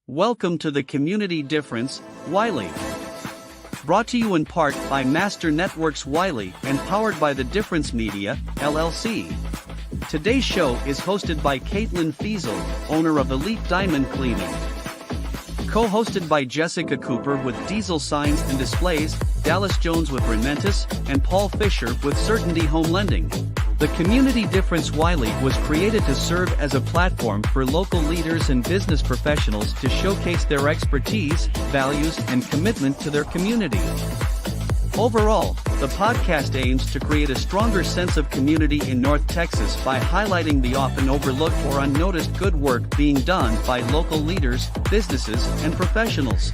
Welcome to the Community Difference, Wylie. Brought to you in part by Master Networks Wylie and powered by The Difference Media, LLC. Today's show is hosted by Caitlyn Fuessel, owner of Elite Diamond Cleaning. Co-hosted by Jessica Cooper with Diesel Signs and Displays, Dallas Jones with Rementis, and Paul Fisher with Certainty Home Lending. The Community Difference Wylie was created to serve as a platform for local leaders and business professionals to showcase their expertise, values, and commitment to their community. Overall, the podcast aims to create a stronger sense of community in North Texas by highlighting the often overlooked or unnoticed good work being done by local leaders, businesses, and professionals.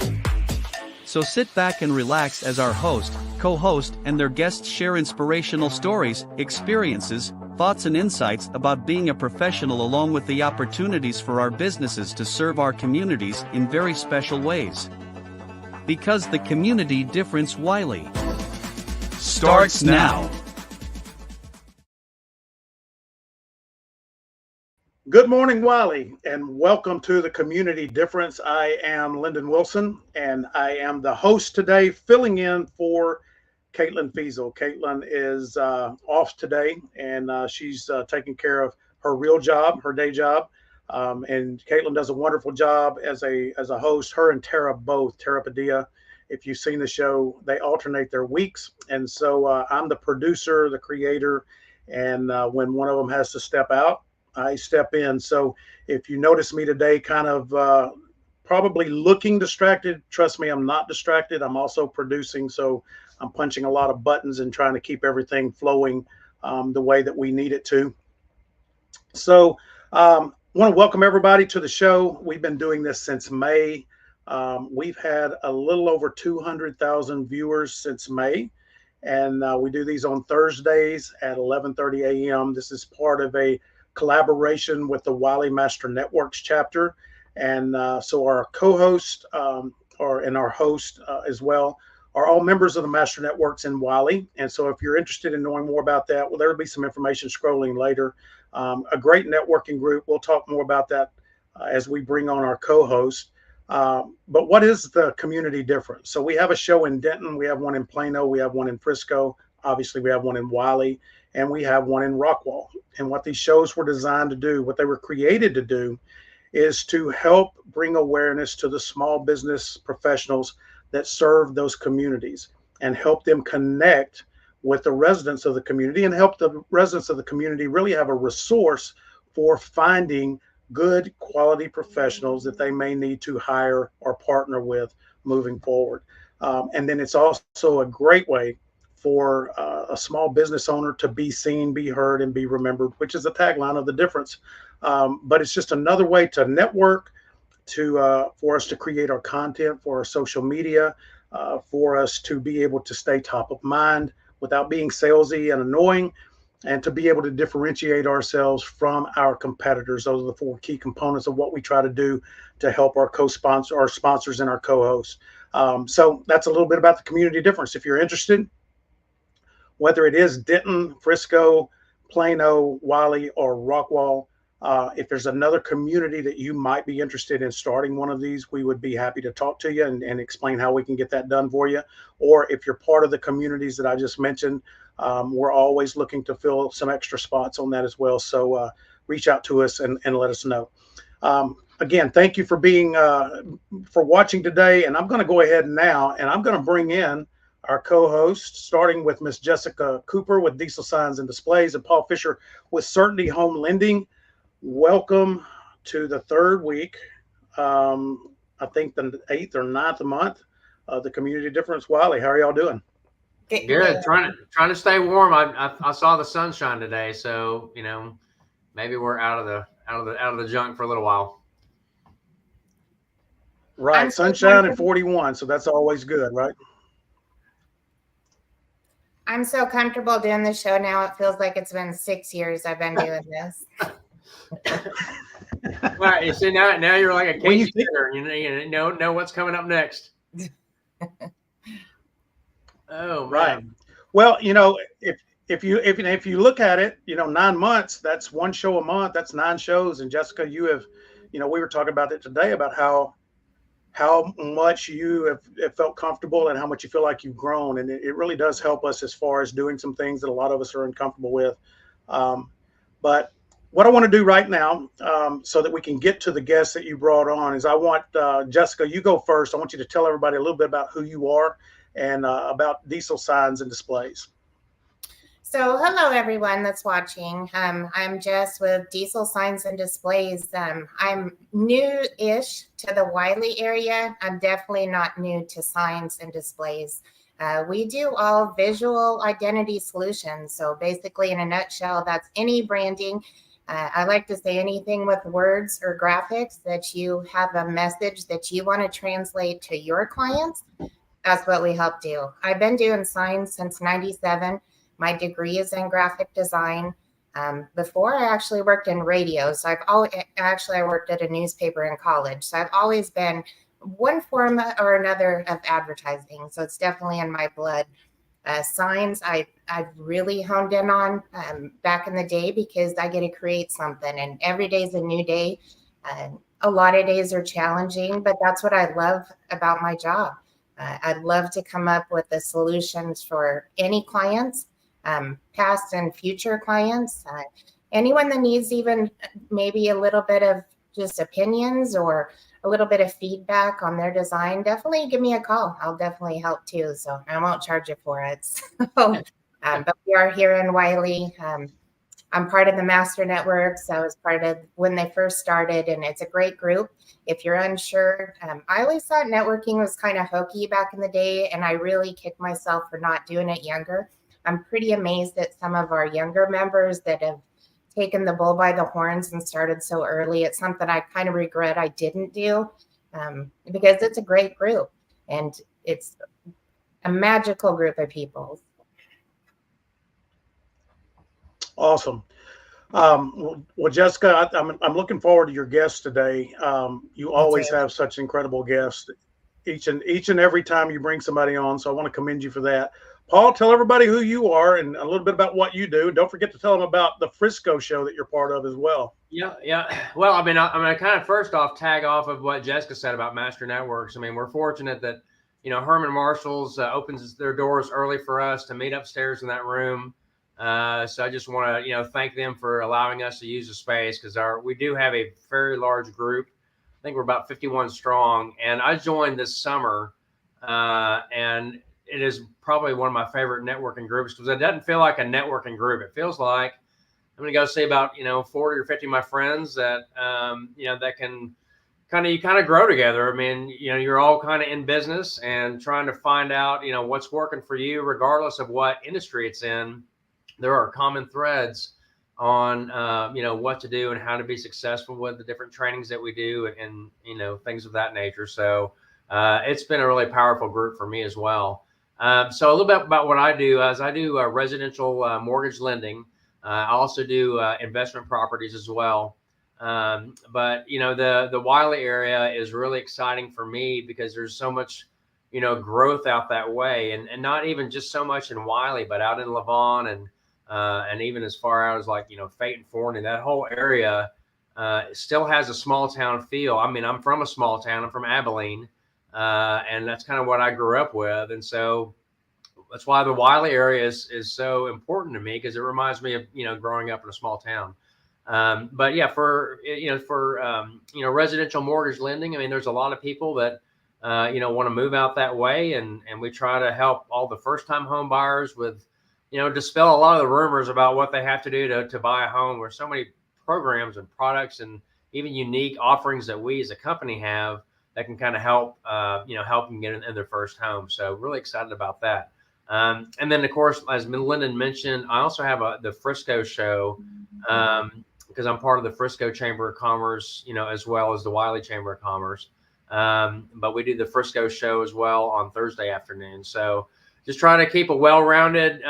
So sit back and relax as our host, co-host, and their guests share inspirational stories, experiences, thoughts, and insights about being a professional, along with the opportunities for our businesses to serve our communities in very special ways. Because the Community Difference Wylie starts now. Good morning, Wylie, and welcome to the Community Difference. I am Lyndon Wilson, and I am the host today, filling in for Caitlyn Fuessel. Caitlyn is off today, and she's taking care of her real job, her day job. And Caitlyn does a wonderful job as a host. Her and Tara both, Tara Padilla. If you've seen the show, they alternate their weeks, and so I'm the producer, the creator, and when one of them has to step out, I step in. So if you notice me today kind of probably looking distracted, trust me, I'm not distracted. I'm also producing, so I'm punching a lot of buttons and trying to keep everything flowing the way that we need it to. So I want to welcome everybody to the show. We've been doing this since May. We've had a little over 200,000 viewers since May. And we do these on Thursdays at 11:30 a.m. This is part of a collaboration with the Wylie Master Networks chapter, and so our co-host and our host as well are all members of the Master Networks in Wylie. And so if you're interested in knowing more about that, well, there'll be some information scrolling later. A great networking group. We'll talk more about that as we bring on our co-host. But what is the Community Difference? So we have a show in Denton, we have one in Plano, we have one in Frisco, obviously we have one in Wylie, and we have one in Rockwall. And what these shows were designed to do, what they were created to do, is to help bring awareness to the small business professionals that serve those communities and help them connect with the residents of the community and help the residents of the community really have a resource for finding good quality professionals that they may need to hire or partner with moving forward. And then it's also a great way for a small business owner to be seen, be heard, and be remembered, which is the tagline of The Difference. But it's just another way to network, for us to create our content for our social media, for us to be able to stay top of mind without being salesy and annoying, and to be able to differentiate ourselves from our competitors. Those are the four key components of what we try to do to help our our sponsors and our co-hosts. So that's a little bit about the Community Difference. If you're interested, whether it is Denton, Frisco, Plano, Wylie, or Rockwall, if there's another community that you might be interested in starting one of these, we would be happy to talk to you and explain how we can get that done for you. Or if you're part of the communities that I just mentioned, we're always looking to fill some extra spots on that as well. So reach out to us and let us know. Again, thank you for for watching today. And I'm going to go ahead now and I'm going to bring in our co-host, starting with Miss Jessica Cooper with Diesel Signs and Displays and Paul Fisher with Certainty Home Lending. Welcome to the third week, I think the 8th or 9th month of the Community Difference. Wylie, how are y'all doing? Good. Trying to stay warm. I saw the sunshine today, so maybe we're out of the junk for a little while. Right, sunshine and 41, so that's always good, right? I'm so comfortable doing the show now. It feels like it's been 6 years I've been doing this. Well, you see, now you're like a cagey hitter. You know what's coming up next. Oh, right. Man. Well, if you look at it, 9 months, that's one show a month. That's 9 shows. And Jessica, you have, we were talking about it today about how how much you have felt comfortable and how much you feel like you've grown. And it really does help us as far as doing some things that a lot of us are uncomfortable with. But what I want to do right now, so that we can get to the guests that you brought on, is I want Jessica, you go first. I want you to tell everybody a little bit about who you are and about diesel signs and displays. So hello, everyone that's watching. I'm Jess with Diesel Signs and Displays. I'm new-ish to the Wylie area. I'm definitely not new to signs and displays. We do all visual identity solutions. So basically, in a nutshell, that's any branding. I like to say anything with words or graphics that you have a message that you want to translate to your clients. That's what we help do. I've been doing signs since '97. My degree is in graphic design. Before I actually worked in radio. So I worked at a newspaper in college. So I've always been one form or another of advertising. So it's definitely in my blood. Signs I've really honed in on back in the day because I get to create something, and every day is a new day. A lot of days are challenging, but that's what I love about my job. I'd love to come up with the solutions for any clients, past and future clients, anyone that needs even maybe a little bit of just opinions or a little bit of feedback on their design. Definitely give me a call. I'll definitely help too. So I won't charge you for it. But we are here in Wylie. I'm part of the Master Networks. I was part of when they first started, and it's a great group. If you're unsure, I always thought networking was kind of hokey back in the day, and I really kicked myself for not doing it younger. I'm pretty amazed at some of our younger members that have taken the bull by the horns and started so early. It's something I kind of regret I didn't do, because it's a great group and it's a magical group of people. Awesome. Well, Jessica, I'm looking forward to your guests today. You always have such incredible guests each and every time you bring somebody on. So I want to commend you for that. Paul, tell everybody who you are and a little bit about what you do. Don't forget to tell them about the Frisco show that you're part of as well. Yeah. Well, I'm gonna kind of first off tag off of what Jessica said about Master Networks. I mean, we're fortunate that Herman Marshall's opens their doors early for us to meet upstairs in that room. So I just want to thank them for allowing us to use the space, because we do have a very large group. I think we're about 51 strong, and I joined this summer, and it is probably one of my favorite networking groups because it doesn't feel like a networking group. It feels like I'm going to go see about 40 or 50 of my friends that that can kind of grow together. I mean, you're all kind of in business and trying to find out what's working for you, regardless of what industry it's in. There are common threads on what to do and how to be successful with the different trainings that we do and things of that nature. So it's been a really powerful group for me as well. So a little bit about what I do is I do residential mortgage lending. I also do investment properties as well. But the Wylie area is really exciting for me because there's so much growth out that way, and not even just so much in Wylie, but out in Lavon and even as far out as like Fate and Forney. That whole area still has a small town feel. I mean, I'm from a small town. I'm from Abilene. And that's kind of what I grew up with. And so that's why the Wylie area is so important to me, because it reminds me of, growing up in a small town. But yeah, for residential mortgage lending, I mean, there's a lot of people that, want to move out that way. And we try to help all the first time home buyers with, dispel a lot of the rumors about what they have to do to buy a home. There's so many programs and products and even unique offerings that we as a company have that can kind of help them get in their first home. So really excited about that. And then, of course, as Lyndon mentioned, I also have the Frisco show because I'm part of the Frisco Chamber of Commerce, as well as the Wylie Chamber of Commerce. But we do the Frisco show as well on Thursday afternoon. So just trying to keep a well-rounded,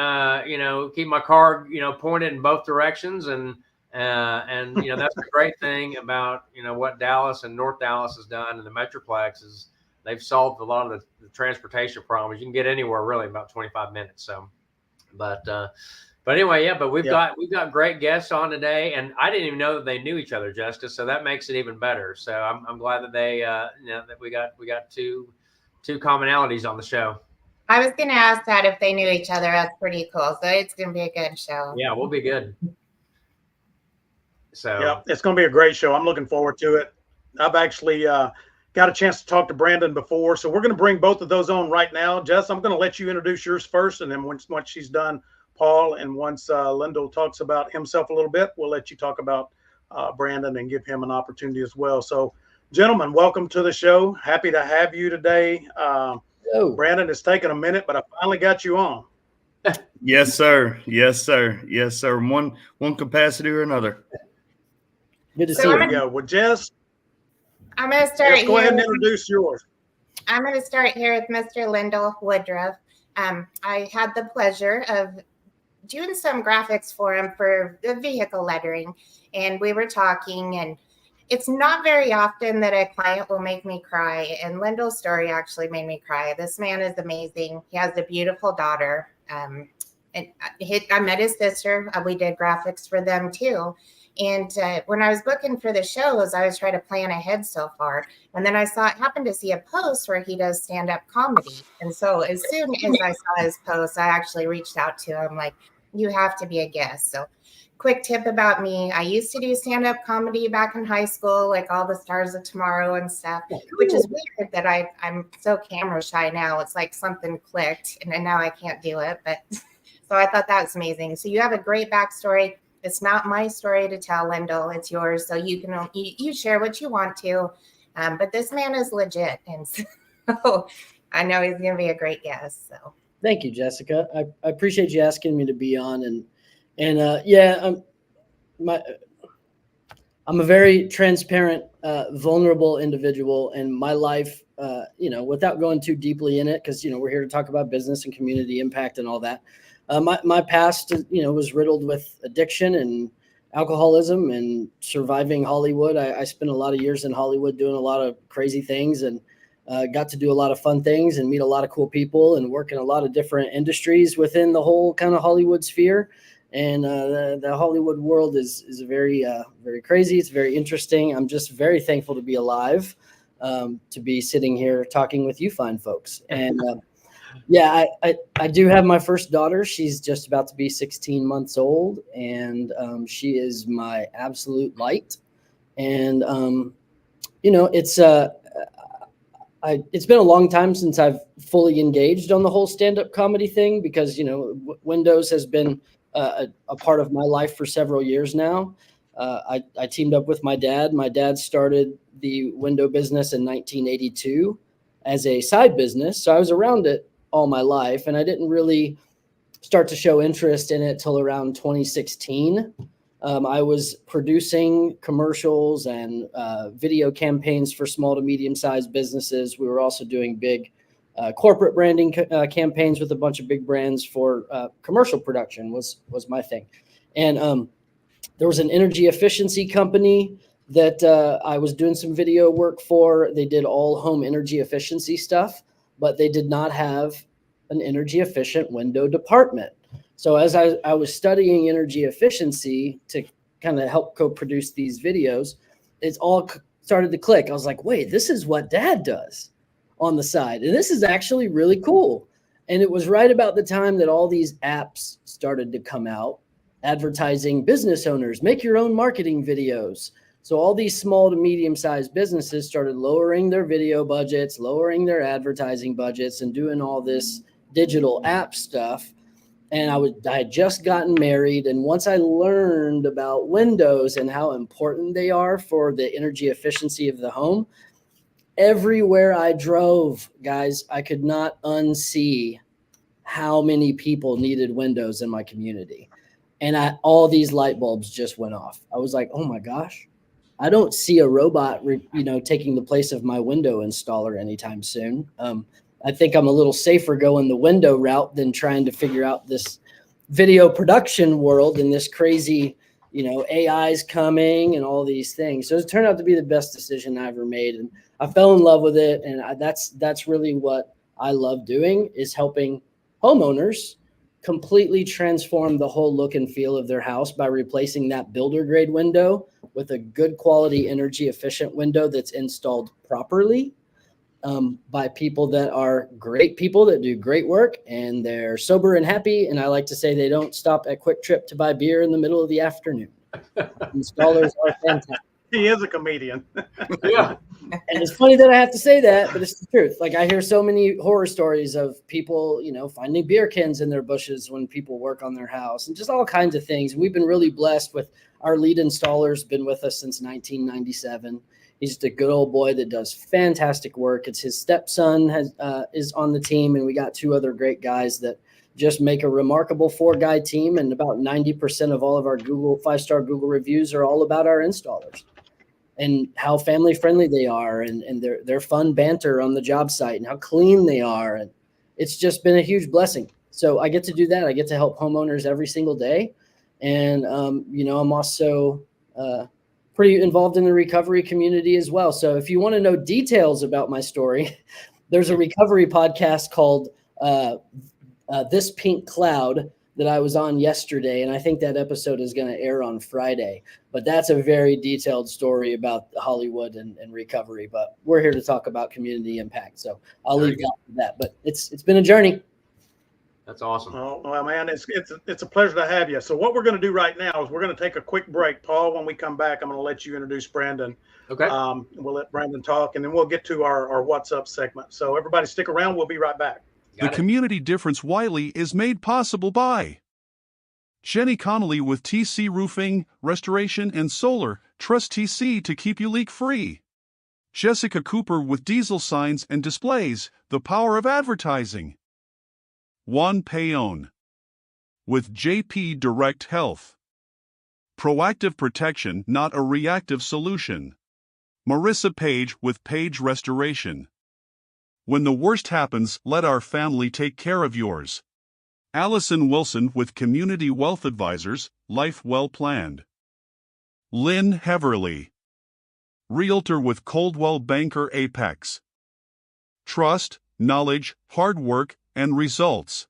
keep my car, pointed in both directions. And that's the great thing about, what Dallas and North Dallas has done and the Metroplex is they've solved a lot of the transportation problems. You can get anywhere really in about 25 minutes. So, but But anyway, yeah, but we've got great guests on today, and I didn't even know that they knew each other, Jessica. So that makes it even better. So I'm glad that they that we got two commonalities on the show. I was going to ask that if they knew each other. That's pretty cool. So it's going to be a good show. Yeah, we'll be good. So yeah, it's going to be a great show. I'm looking forward to it. I've actually got a chance to talk to Brandon before, so we're going to bring both of those on right now. Jess, I'm going to let you introduce yours first, and then once she's done, Paul, and once Lyndol talks about himself a little bit, we'll let you talk about Brandon and give him an opportunity as well. So, gentlemen, welcome to the show. Happy to have you today. Brandon, it's taken a minute, but I finally got you on. Yes, sir. Yes, sir. Yes, sir. One capacity or another. Good to see you. Go. Well, Jess, I'm going to start. Go ahead and introduce yours. I'm going to start here with Mr. Lyndol Woodruff. I had the pleasure of doing some graphics for him for the vehicle lettering, and we were talking, and it's not very often that a client will make me cry, and Lyndol's story actually made me cry. This man is amazing. He has a beautiful daughter. And I met his sister. We did graphics for them too. And when I was booking for the shows, I was trying to plan ahead so far. And then I happened to see a post where he does stand-up comedy. And so as soon as I saw his post, I actually reached out to him like, you have to be a guest. So quick tip about me. I used to do stand-up comedy back in high school, like all the Stars of Tomorrow and stuff, which is weird that I'm so camera shy now. It's like something clicked and now I can't do it. But so I thought that was amazing. So you have a great backstory. It's not my story to tell, Lyndol. It's yours. So you can you share what you want to. But this man is legit. And so I know he's going to be a great guest. So thank you, Jessica. I appreciate you asking me to be on. And I'm a very transparent, vulnerable individual, and my life, without going too deeply in it, because, we're here to talk about business and community impact and all that. My past, was riddled with addiction and alcoholism and surviving Hollywood. I spent a lot of years in Hollywood doing a lot of crazy things and got to do a lot of fun things and meet a lot of cool people and work in a lot of different industries within the whole kind of Hollywood sphere. And the Hollywood world is very, very crazy. It's very interesting. I'm just very thankful to be alive, to be sitting here talking with you fine folks. And I do have my first daughter. She's just about to be 16 months old, and she is my absolute light. And it's been a long time since I've fully engaged on the whole stand-up comedy thing because Windows has been a part of my life for several years now. I teamed up with my dad. My dad started the window business in 1982 as a side business, so I was around it all my life, and I didn't really start to show interest in it till around 2016. I was producing commercials and video campaigns for small to medium-sized businesses. We were also doing big corporate branding campaigns with a bunch of big brands for commercial production was my thing. And there was an energy efficiency company that I was doing some video work for. They did all home energy efficiency stuff, but they did not have an energy efficient window department. So as I was studying energy efficiency to kind of help co-produce these videos, it's all started to click. I was like, wait, this is what Dad does on the side. And this is actually really cool. And it was right about the time that all these apps started to come out, advertising business owners, make your own marketing videos. So all these small to medium-sized businesses started lowering their video budgets, lowering their advertising budgets, and doing all this digital app stuff. And I had just gotten married. And once I learned about windows and how important they are for the energy efficiency of the home, everywhere I drove, guys, I could not unsee how many people needed windows in my community. And all these light bulbs just went off. I was like, oh my gosh, I don't see a robot, taking the place of my window installer anytime soon. I think I'm a little safer going the window route than trying to figure out this video production world and this crazy, AI's coming and all these things. So it turned out to be the best decision I ever made. And I fell in love with it. And that's really what I love doing, is helping homeowners completely transformed the whole look and feel of their house by replacing that builder grade window with a good quality, energy efficient window that's installed properly by people that are great people that do great work, and they're sober and happy. And I like to say they don't stop at Quick Trip to buy beer in the middle of the afternoon. Installers are fantastic. He is a comedian. Yeah. And it's funny that I have to say that, but it's the truth. Like, I hear so many horror stories of people, finding beer cans in their bushes when people work on their house and just all kinds of things. And we've been really blessed with our lead installer's been with us since 1997. He's just a good old boy that does fantastic work. It's his stepson is on the team, and we got 2 other great guys that just make a remarkable 4-guy team. And about 90% of all of our 5-star Google reviews are all about our installers and how family friendly they are, and their fun banter on the job site and how clean they are. And it's just been a huge blessing. So I get to do that. I get to help homeowners every single day. And, I'm also pretty involved in the recovery community as well. So if you want to know details about my story, there's a recovery podcast called This Pink Cloud that I was on yesterday. And I think that episode is going to air on Friday. But that's a very detailed story about Hollywood and recovery. But we're here to talk about community impact. So I'll leave that. But it's been a journey. That's awesome. Oh, well, man, it's a pleasure to have you. So what we're going to do right now is we're going to take a quick break. Paul, when we come back, I'm going to let you introduce Brandon. Okay. We'll let Brandon talk, and then we'll get to our What's Up segment. So everybody stick around. We'll be right back. The Community Difference Wylie is made possible by Jenny Connolly with TC Roofing, Restoration, and Solar. Trust TC to keep you leak-free. Jessica Cooper with Diesel Signs and Displays, the power of advertising. Juan Payon with JP Direct Health. Proactive protection, not a reactive solution. Marissa Page with Page Restoration. When the worst happens, let our family take care of yours. Allison Wilson with Community Wealth Advisors, Life Well Planned. Lynn Heverly, Realtor with Coldwell Banker Apex. Trust, knowledge, hard work, and results.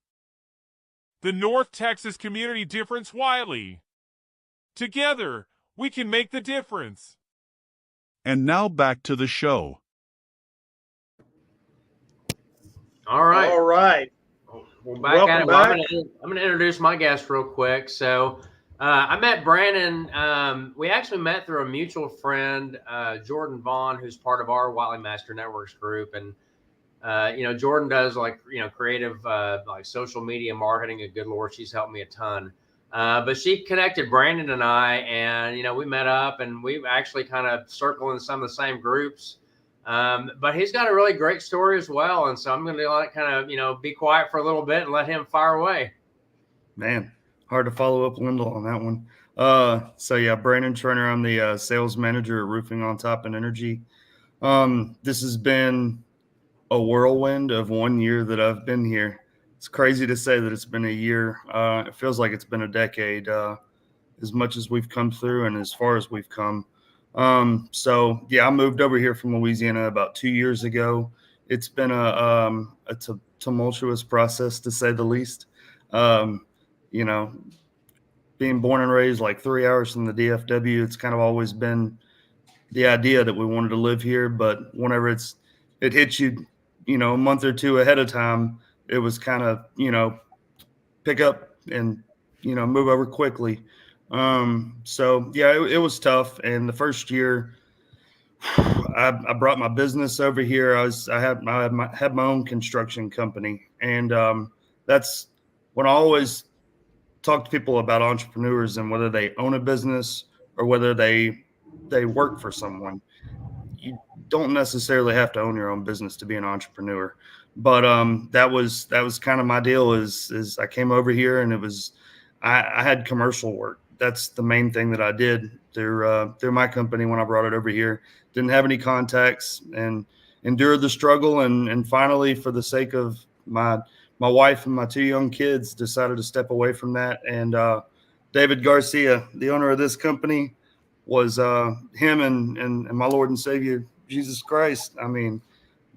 The North Texas Community Difference Wylie. Together, we can make the difference. And now back to the show. All right. All right. Well, back at it. Well, I'm going to introduce my guest real quick. So I met Brandon. We actually met through a mutual friend, Jordan Vaughn, who's part of our Wylie Master Networks group. And, Jordan does creative, social media marketing. And good Lord, she's helped me a ton. But she connected Brandon and I, and, we met up, and we actually kind of circle in some of the same groups. But he's got a really great story as well. And so I'm going to be quiet for a little bit and let him fire away. Man, hard to follow up Lyndol on that one. Brandon Trainor, I'm the sales manager at Roofing on Top and Energy. This has been a whirlwind of 1 year that I've been here. It's crazy to say that it's been a year. It feels like it's been a decade, as much as we've come through and as far as we've come. I moved over here from Louisiana about 2 years ago. It's been a tumultuous process, to say the least. Being born and raised like 3 hours from the DFW, it's kind of always been the idea that we wanted to live here. But whenever it hits you, a month or two ahead of time, it was kind of, pick up and, move over quickly. It was tough. And the first year I brought my business over here. I had my own construction company. And that's when I always talk to people about entrepreneurs and whether they own a business or whether they work for someone. You don't necessarily have to own your own business to be an entrepreneur. But that was kind of my deal is I came over here and I had commercial work. That's the main thing that I did through my company when I brought it over here. Didn't have any contacts and endured the struggle. And finally, for the sake of my wife and my 2 young kids, decided to step away from that. And David Garcia, the owner of this company, was him and my Lord and Savior, Jesus Christ. I mean,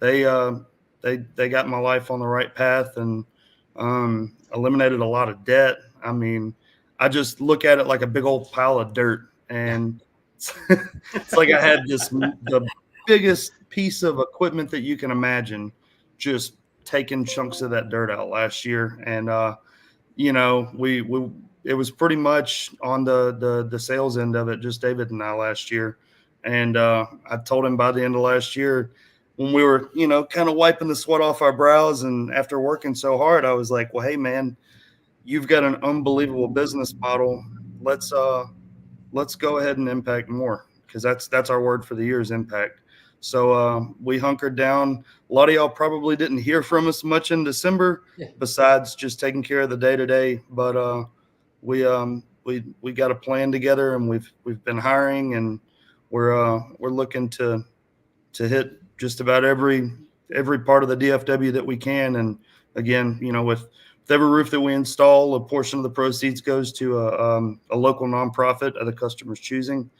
they got my life on the right path. And eliminated a lot of debt. I mean, I just look at it like a big old pile of dirt, and it's like I had the biggest piece of equipment that you can imagine, just taking chunks of that dirt out last year. And we it was pretty much on the sales end of it, just David and I last year. And I told him by the end of last year, when we were, kind of wiping the sweat off our brows, and after working so hard, I was like, well, hey man, you've got an unbelievable business model. Let's go ahead and impact more, because that's our word for the year is impact. So we hunkered down. A lot of y'all probably didn't hear from us much in December, besides just taking care of the day to day. But we got a plan together, and we've been hiring, and we're looking to hit just about every part of the DFW that we can. And again, with every roof that we install, a portion of the proceeds goes to a local nonprofit of the customer's choosing.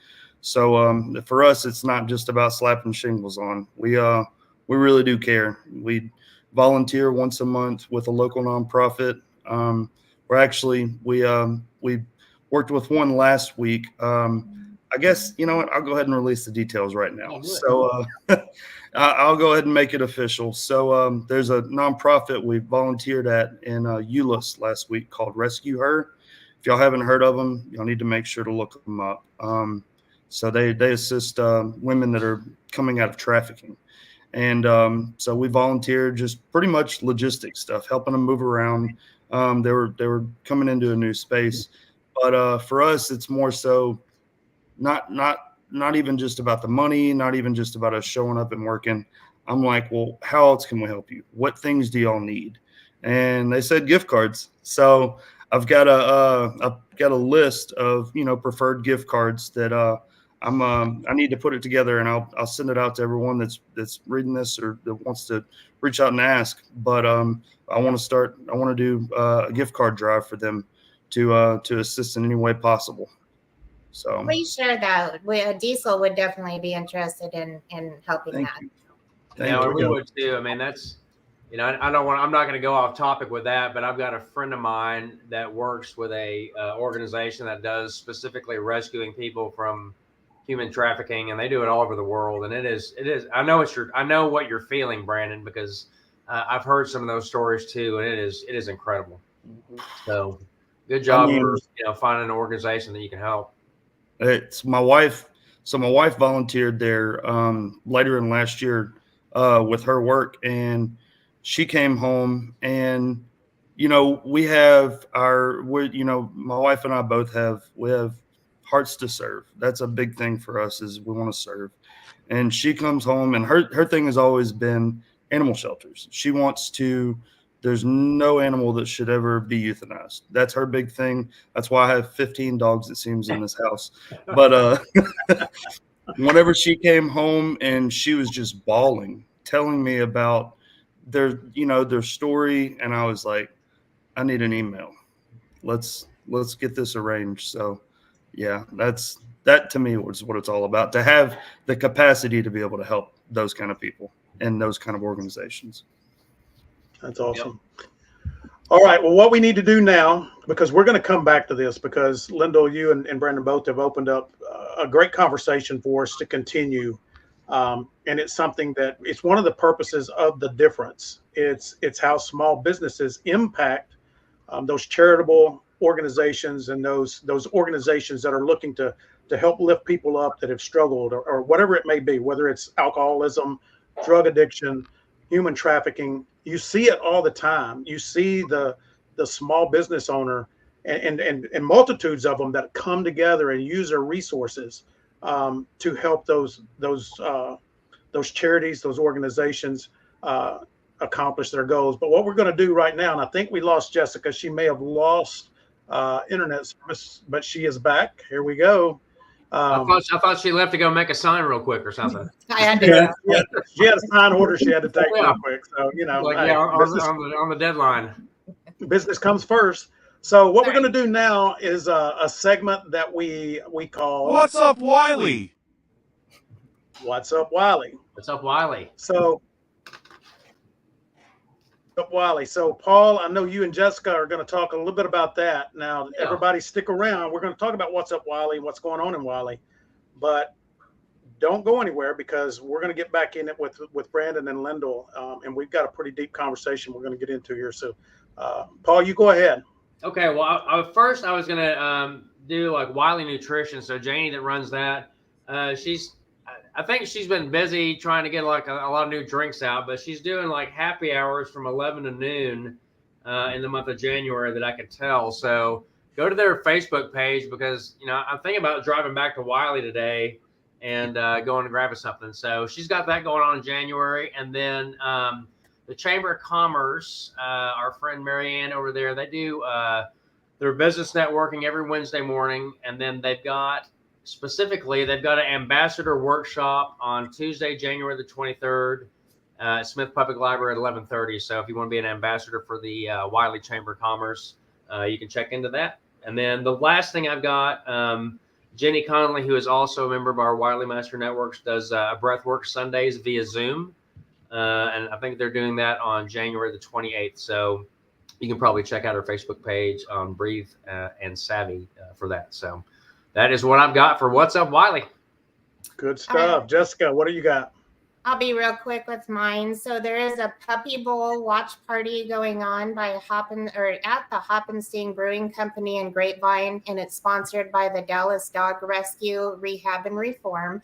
So for us, it's not just about slapping shingles on. We really do care. We volunteer once a month with a local nonprofit. We worked with one last week. I guess, you know what, I'll go ahead and release the details right now. So I'll go ahead and make it official. So there's a nonprofit we volunteered at in Euless last week called Rescue Her. If y'all haven't heard of them, y'all need to make sure to look them up. So they assist women that are coming out of trafficking. And so we volunteered, just pretty much logistics stuff, helping them move around. They were coming into a new space. But for us, it's more so not even just about the money, not even just about us showing up and working. I'm like, well, how else can we help you? What things do y'all need? And they said gift cards. So I've got a list of preferred gift cards that I need to put it together, and I'll send it out to everyone that's reading this or that wants to reach out and ask. But I want to do a gift card drive for them to assist in any way possible. So please share that. Diesel would definitely be interested in helping that. We would too. I mean, that's, I'm not going to go off topic with that, but I've got a friend of mine that works with a organization that does specifically rescuing people from human trafficking, and they do it all over the world. And it is. I know what you're feeling, Brandon, because I've heard some of those stories too, and it is incredible. So good job for finding an organization that you can help. It's my wife. So my wife volunteered there later in last year with her work, and she came home, and my wife and I both have hearts to serve. That's a big thing for us, is we want to serve. And she comes home, and her thing has always been animal shelters. She wants to. There's no animal that should ever be euthanized. That's her big thing. That's why I have 15 dogs, it seems, in this house. But whenever she came home, and she was just bawling, telling me about their story, and I was like, I need an email. Let's get this arranged. So yeah, that to me was what it's all about, to have the capacity to be able to help those kind of people and those kind of organizations. That's awesome. Yep. All right. Well, what we need to do now, because we're going to come back to this, because Lyndol, you and Brandon both have opened up a great conversation for us to continue. And it's something that it's one of the purposes of the difference. It's how small businesses impact those charitable organizations and those organizations that are looking to help lift people up that have struggled or whatever it may be, whether it's alcoholism, drug addiction, human trafficking. You see it all the time. You see the small business owner and multitudes of them that come together and use their resources to help those charities, those organizations accomplish their goals. But what we're going to do right now, and I think we lost Jessica. She may have lost internet service, but she is back. Here we go. I thought she left to go make a sign real quick or something. I had to. She had a sign order she had to take real quick. So on the deadline. Business comes first. So what we're going to do now is a segment that we call What's Up, Wylie? What's Up, Wylie? What's up, Wylie? So up, Wylie? So, Paul, I know you and Jessica are going to talk a little bit about that. Now, everybody stick around. We're going to talk about what's up, Wylie, and what's going on in Wylie. But don't go anywhere because we're going to get back in it with Brandon and Lyndol. And we've got a pretty deep conversation we're going to get into here. So, Paul, you go ahead. Okay. Well, first I was going to do like Wylie Nutrition. So Janie that runs that, I think she's been busy trying to get like a lot of new drinks out, but she's doing like happy hours from 11 to noon in the month of January that I could tell. So go to their Facebook page because, I'm thinking about driving back to Wylie today and going and grabbing something. So she's got that going on in January. And then the Chamber of Commerce, our friend Marianne over there, they do their business networking every Wednesday morning. And then they've got an ambassador workshop on Tuesday, January the 23rd at Smith Public Library at 11:30. So if you want to be an ambassador for the Wylie Chamber of Commerce, you can check into that. And then the last thing I've got, Jenny Connolly, who is also a member of our Wylie Master Networks, does Breathwork Sundays via Zoom. And I think they're doing that on January the 28th. So you can probably check out our Facebook page on Breathe and Savvy for that. So that is what I've got for What's Up, Wylie. Good stuff. Jessica, what do you got? I'll be real quick with mine. So there is a puppy bowl watch party going on by at the Hoppenstein Brewing Company in Grapevine, and it's sponsored by the Dallas Dog Rescue Rehab and Reform.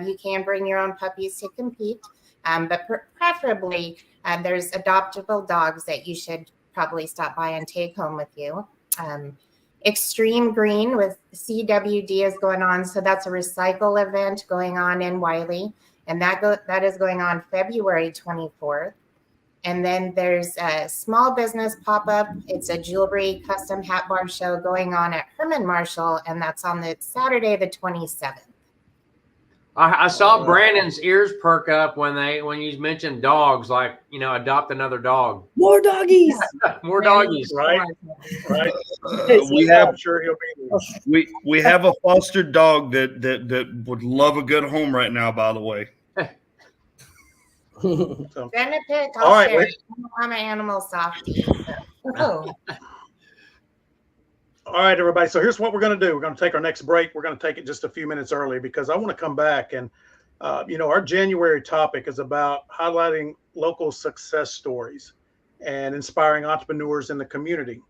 You can bring your own puppies to compete, but preferably there's adoptable dogs that you should probably stop by and take home with you. Extreme Green with CWD is going on. So that's a recycle event going on in Wylie. And that is going on February 24th. And then there's a small business pop-up. It's a jewelry custom hat bar show going on at Herman Marshall. And that's on the Saturday, the 27th. I saw Brandon's ears perk up when you mentioned dogs, like, adopt another dog. More doggies. More doggies. Right. I'm sure he'll be there. We have a fostered dog that would love a good home right now, by the way. Benefit, all right, share. I'm an animal softie. So. All right, everybody. So here's what we're going to do. We're going to take our next break. We're going to take it just a few minutes early because I want to come back and, our January topic is about highlighting local success stories and inspiring entrepreneurs in the community.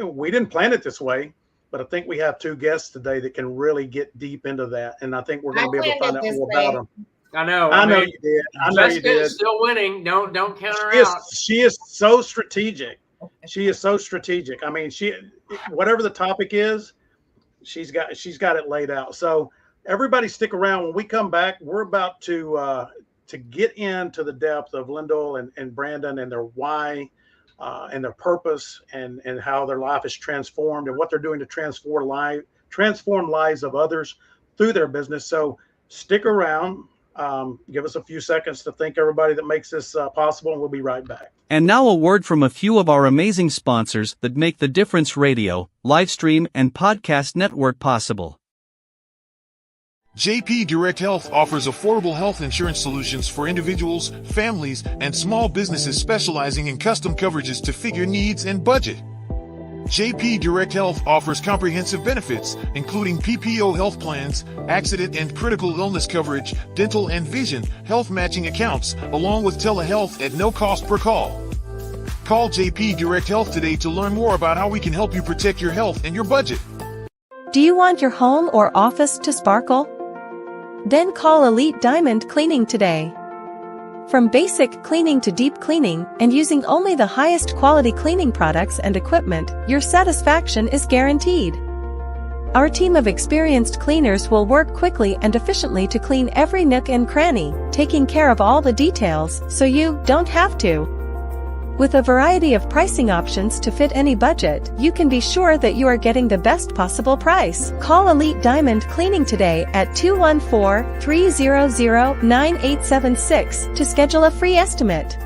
We didn't plan it this way, but I think we have two guests today that can really get deep into that. And I think we're going to be able to find out more about them. I know. I know you did. I know you did. Still winning. Don't count her out. She is so strategic. She is so strategic. I mean, whatever the topic is, she's got it laid out. So everybody stick around. When we come back, we're about to get into the depth of Lyndol and Brandon and their why and their purpose and how their life is transformed and what they're doing to transform lives of others through their business. So stick around. Give us a few seconds to thank everybody that makes this possible, and we'll be right back. And now a word from a few of our amazing sponsors that make the Difference Radio, live stream, and podcast network possible. JP Direct Health offers affordable health insurance solutions for individuals, families, and small businesses specializing in custom coverages to fit your needs and budget. JP Direct Health offers comprehensive benefits, including PPO health plans, accident and critical illness coverage, dental and vision, health matching accounts, along with telehealth at no cost per call. Call JP Direct Health today to learn more about how we can help you protect your health and your budget. Do you want your home or office to sparkle? Then call Elite Diamond Cleaning today. From basic cleaning to deep cleaning, and using only the highest quality cleaning products and equipment, your satisfaction is guaranteed. Our team of experienced cleaners will work quickly and efficiently to clean every nook and cranny, taking care of all the details so you don't have to. With a variety of pricing options to fit any budget, you can be sure that you are getting the best possible price. Call Elite Diamond Cleaning today at 214-300-9876 to schedule a free estimate.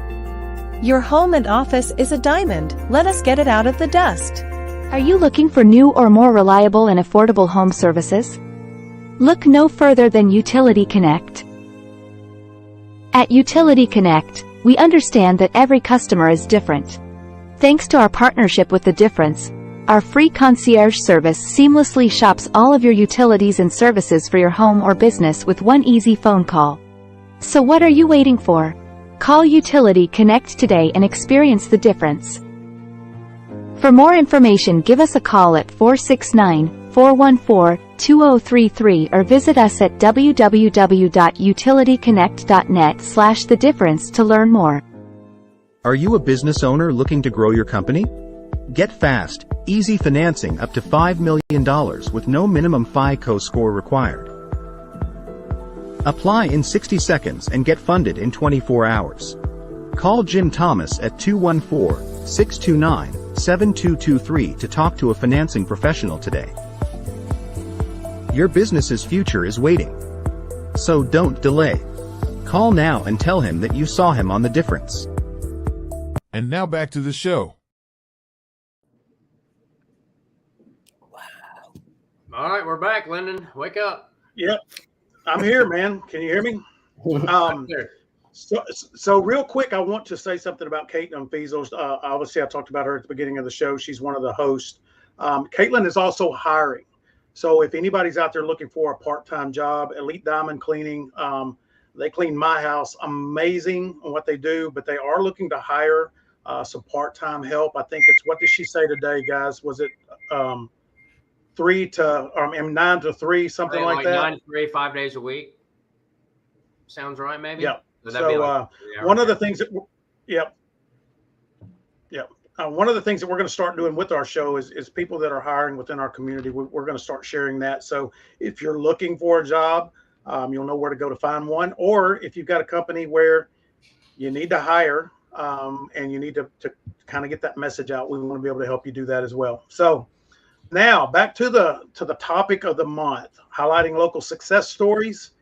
Your home and office is a diamond. Let us get it out of the dust. Are you looking for new or more reliable and affordable home services? Look no further than Utility Connect. At Utility Connect, We understand that every customer is different. Thanks to our partnership with The Difference, our free concierge service seamlessly shops all of your utilities and services for your home or business with one easy phone call. So what are you waiting for? Call Utility Connect today and experience the difference. For more information, give us a call at 469-414-2033 or visit us at www.utilityconnect.net/thedifference to learn more. Are you a business owner looking to grow your company? Get fast, easy financing up to $5 million with no minimum FICO score required. Apply in 60 seconds and get funded in 24 hours. Call Jim Thomas at 214-629-7223 to talk to a financing professional today. Your business's future is waiting. So don't delay. Call now and tell him that you saw him on The Difference. And now back to the show. All right, we're back, Lyndon. Wake up. Yep, I'm here, man. Can you hear me? So real quick, I want to say something about Caitlyn Fuessel. Obviously, I talked about her at the beginning of the show. She's one of the hosts. Caitlyn is also hiring. So if anybody's out there looking for a part-time job, Elite Diamond Cleaning, they clean my house. Amazing on what they do, but they are looking to hire some part-time help. I think it's, what did she say today, guys? Was it 9 to 3, something like that? 9 to 3, 5 days a week. Sounds right, maybe? Yeah. So one of the things that, one of the things that we're going to start doing with our show is people that are hiring within our community. We're going to start sharing that. So if you're looking for a job, you'll know where to go to find one. Or if you've got a company where you need to hire and you need to kind of get that message out, we want to be able to help you do that as well. So now back to the topic of the month, highlighting local success stories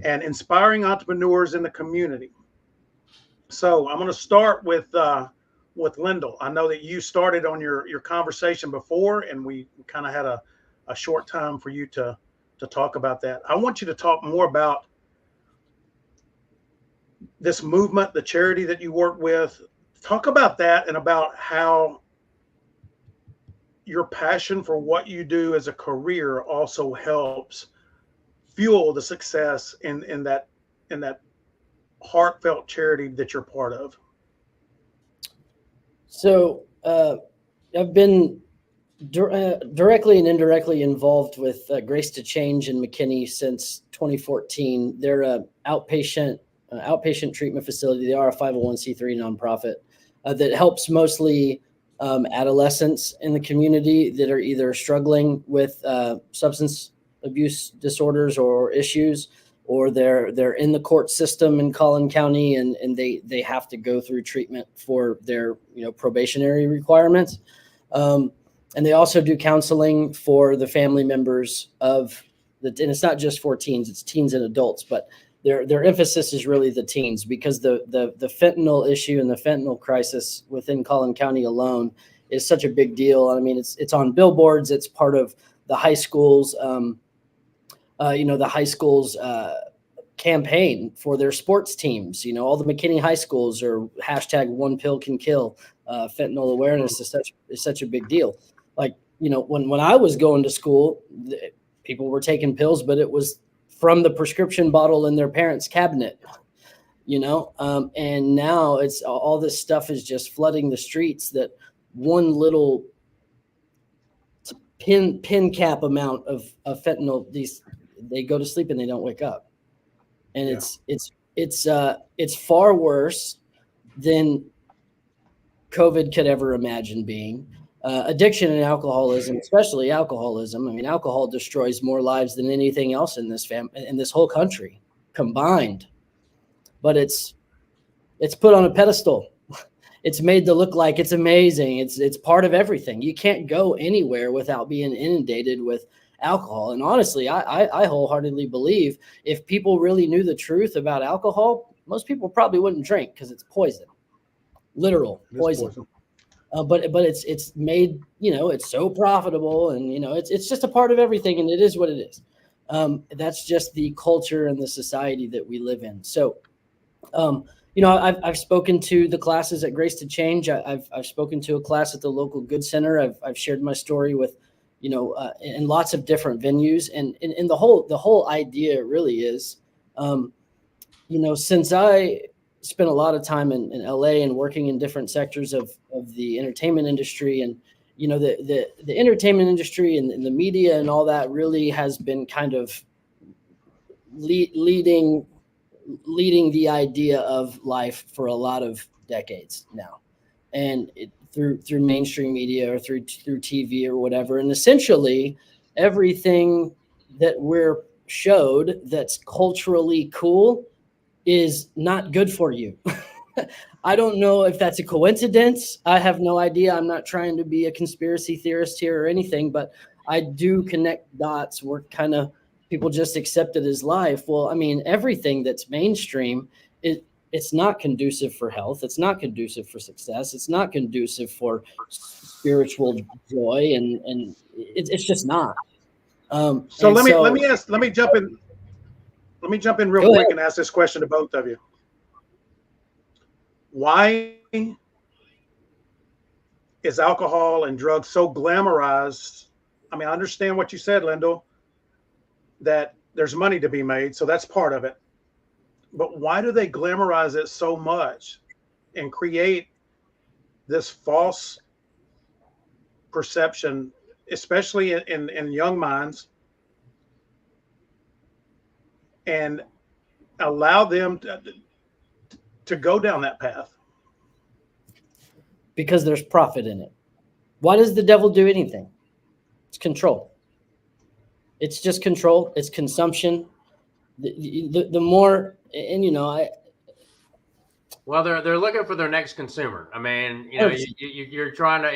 and inspiring entrepreneurs in the community. So I'm going to start with Lyndol. I know that you started on your conversation before, and we kind of had a short time for you to talk about that. I want you to talk more about this movement, the charity that you work with. Talk about that and about how your passion for what you do as a career also helps fuel the success in that heartfelt charity that you're part of. So I've been directly and indirectly involved with Grace to Change in McKinney since 2014. They're an outpatient treatment facility. They are a 501c3 nonprofit that helps mostly adolescents in the community that are either struggling with substance abuse disorders or issues, or they're in the court system in Collin County and they have to go through treatment for their probationary requirements. And they also do counseling for the family members of and it's not just for teens, it's teens and adults, but their emphasis is really the teens, because the fentanyl issue and the fentanyl crisis within Collin County alone is such a big deal. I mean, it's on billboards. It's part of the high schools, campaign for their sports teams. All the McKinney high schools are #1PILL-CAN-KILL. Fentanyl awareness is such a big deal. Like, when I was going to school, people were taking pills, but it was from the prescription bottle in their parents' cabinet, and now it's all this stuff is just flooding the streets, that one little pin cap amount of fentanyl, they go to sleep and they don't wake up. And it's far worse than COVID could ever imagine being. Addiction and alcoholism, especially alcoholism. I mean, alcohol destroys more lives than anything else in this whole country combined. But it's put on a pedestal. It's made to look like it's amazing. It's part of everything. You can't go anywhere without being inundated with alcohol. And honestly, I wholeheartedly believe if people really knew the truth about alcohol, most people probably wouldn't drink, because it's poison, literal poison. But it's made, it's so profitable, and it's just a part of everything, and it is what it is. That's just the culture and the society that we live in. So I've spoken to the classes at Grace to Change. I've spoken to a class at the local Good Center. I've shared my story with, in lots of different venues. And the whole idea really is, since I spent a lot of time in LA and working in different sectors of the entertainment industry, and the entertainment industry and the media and all that really has been kind of leading the idea of life for a lot of decades now, and through mainstream media or through TV or whatever. And essentially everything that we're showed that's culturally cool is not good for you. I don't know if that's a coincidence. I have no idea. I'm not trying to be a conspiracy theorist here or anything, but I do connect dots where kind of people just accept it as life. Well, I mean, everything that's mainstream, it's not conducive for health. It's not conducive for success. It's not conducive for spiritual joy, and it's just not. So let me jump in real quick and ask this question to both of you. Why is alcohol and drugs so glamorized? I mean, I understand what you said, Lyndol, that there's money to be made, so that's part of it. But why do they glamorize it so much and create this false perception, especially in young minds, and allow them to go down that path? Because there's profit in it. Why does the devil do anything? It's control. It's just control. It's consumption. The more, and well, they're looking for their next consumer. I mean, you're trying to,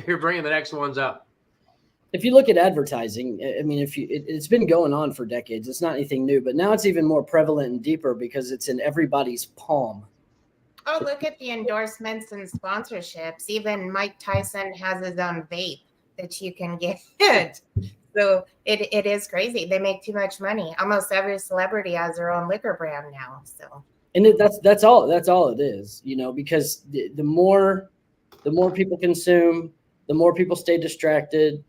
you're bringing the next ones up. If you look at advertising, I mean, it's been going on for decades. It's not anything new, but now it's even more prevalent and deeper because it's in everybody's palm. Oh, look at the endorsements and sponsorships. Even Mike Tyson has his own vape that you can get. So it is crazy. They make too much money. Almost every celebrity has their own liquor brand now. So, and that's all it is, because the more people consume, the more people stay distracted,